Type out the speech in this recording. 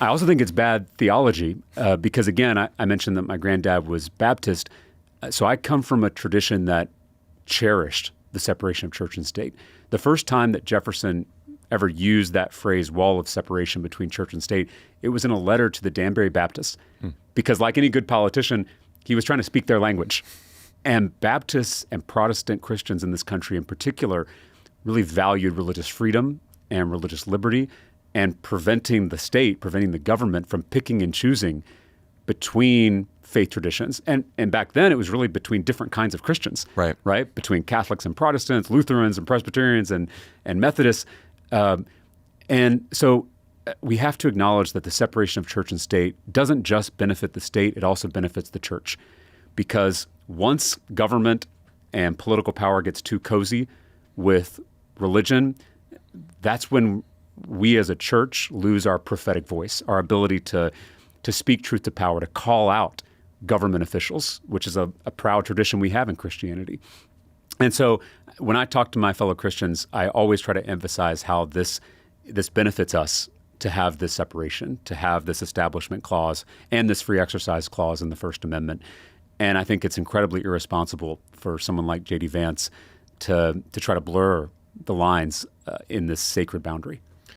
I also think it's bad theology because, again, I mentioned that my granddad was Baptist. So I come from a tradition that cherished the separation of church and state. The first time that Jefferson ever used that phrase, wall of separation between church and state, it was in a letter to the Danbury Baptists. Because like any good politician, he was trying to speak their language. And Baptists and Protestant Christians in this country in particular really valued religious freedom and religious liberty and preventing the government from picking and choosing between faith traditions. And back then, it was really between different kinds of Christians, right? Between Catholics and Protestants, Lutherans and Presbyterians and Methodists. And so we have to acknowledge that the separation of church and state doesn't just benefit the state, it also benefits the church. Because once government and political power gets too cozy with religion, that's when we as a church lose our prophetic voice, our ability to speak truth to power, to call out government officials, which is a proud tradition we have in Christianity. And so when I talk to my fellow Christians, I always try to emphasize how this benefits us to have this separation, to have this establishment clause and this free exercise clause in the First Amendment. And I think it's incredibly irresponsible for someone like J.D. Vance to try to blur the lines in this sacred boundary.